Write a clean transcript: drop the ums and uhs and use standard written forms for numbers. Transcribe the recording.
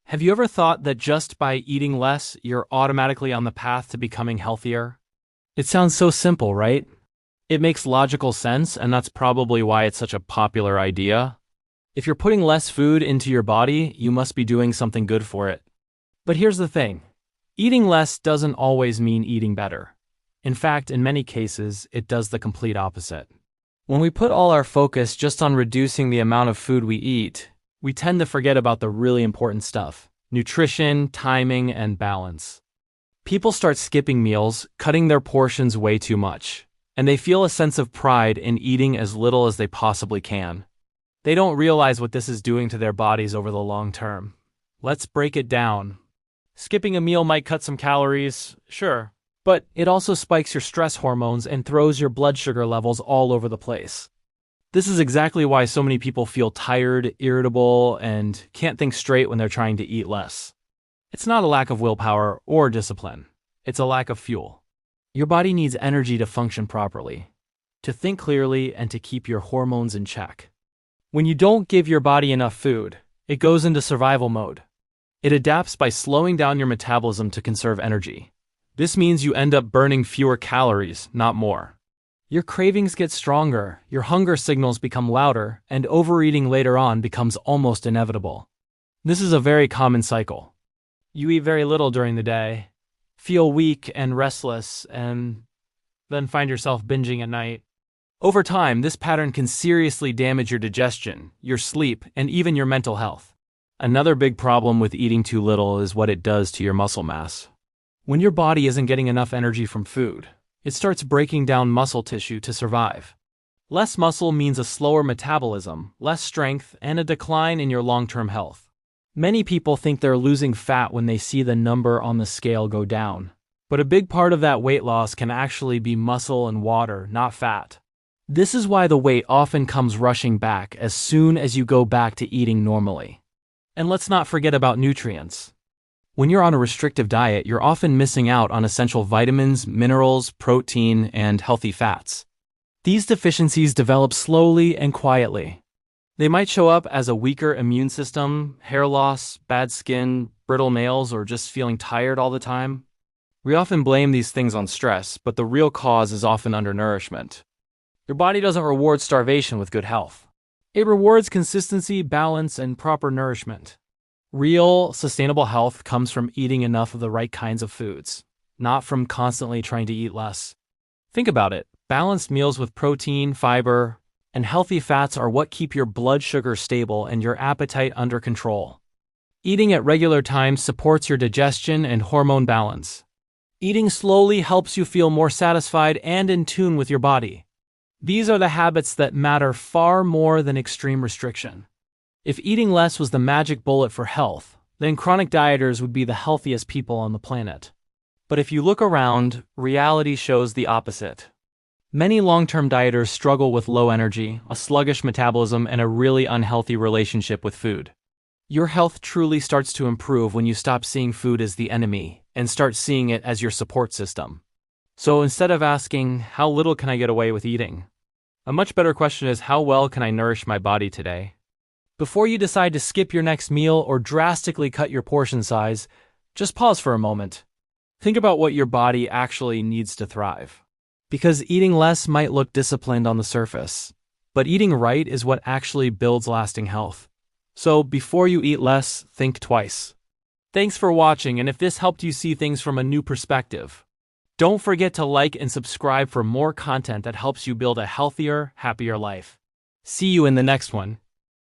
Have you ever thought that just by eating less, you're automatically on the path to becoming healthier? It sounds so simple, right? It makes logical sense, and that's probably why it's such a popular idea. If you're putting less food into your body, you must be doing something good for it. But here's the thing. Eating less doesn't always mean eating better. In fact, in many cases, it does the complete opposite. When we put all our focus just on reducing the amount of food we eat, we tend to forget about the really important stuff: nutrition, timing, and balance. People start skipping meals, cutting their portions way too much, and they feel a sense of pride in eating as little as they possibly can. They don't realize what this is doing to their bodies over the long term. Let's break it down. Skipping a meal might cut some calories, sure, but it also spikes your stress hormones and throws your blood sugar levels all over the place. This is exactly why so many people feel tired, irritable, and can't think straight when they're trying to eat less. It's not a lack of willpower or discipline. It's a lack of fuel. Your body needs energy to function properly, to think clearly, and to keep your hormones in check. When you don't give your body enough food, it goes into survival mode. It adapts by slowing down your metabolism to conserve energy. This means you end up burning fewer calories, not more. Your cravings get stronger, your hunger signals become louder, and overeating later on becomes almost inevitable. This is a very common cycle. You eat very little during the day, feel weak and restless, and then find yourself binging at night. Over time, this pattern can seriously damage your digestion, your sleep, and even your mental health. Another big problem with eating too little is what it does to your muscle mass. When your body isn't getting enough energy from food, it starts breaking down muscle tissue to survive. Less muscle means a slower metabolism, less strength, and a decline in your long-term health. Many people think they're losing fat when they see the number on the scale go down. But a big part of that weight loss can actually be muscle and water, not fat. This is why the weight often comes rushing back as soon as you go back to eating normally. And let's not forget about nutrients. When you're on a restrictive diet, you're often missing out on essential vitamins, minerals, protein, and healthy fats. These deficiencies develop slowly and quietly. They might show up as a weaker immune system, hair loss, bad skin, brittle nails, or just feeling tired all the time. We often blame these things on stress, but the real cause is often undernourishment. Your body doesn't reward starvation with good health. It rewards consistency, balance, and proper nourishment. Real, sustainable health comes from eating enough of the right kinds of foods, not from constantly trying to eat less. Think about it. Balanced meals with protein, fiber, and healthy fats are what keep your blood sugar stable and your appetite under control. Eating at regular times supports your digestion and hormone balance. Eating slowly helps you feel more satisfied and in tune with your body. These are the habits that matter far more than extreme restriction. If eating less was the magic bullet for health, then chronic dieters would be the healthiest people on the planet. But if you look around, reality shows the opposite. Many long-term dieters struggle with low energy, a sluggish metabolism, and a really unhealthy relationship with food. Your health truly starts to improve when you stop seeing food as the enemy and start seeing it as your support system. So instead of asking, how little can I get away with eating? A much better question is, how well can I nourish my body today? Before you decide to skip your next meal or drastically cut your portion size, just pause for a moment. Think about what your body actually needs to thrive. Because eating less might look disciplined on the surface, but eating right is what actually builds lasting health. So before you eat less, think twice. Thanks for watching, and if this helped you see things from a new perspective, don't forget to like and subscribe for more content that helps you build a healthier, happier life. See you in the next one.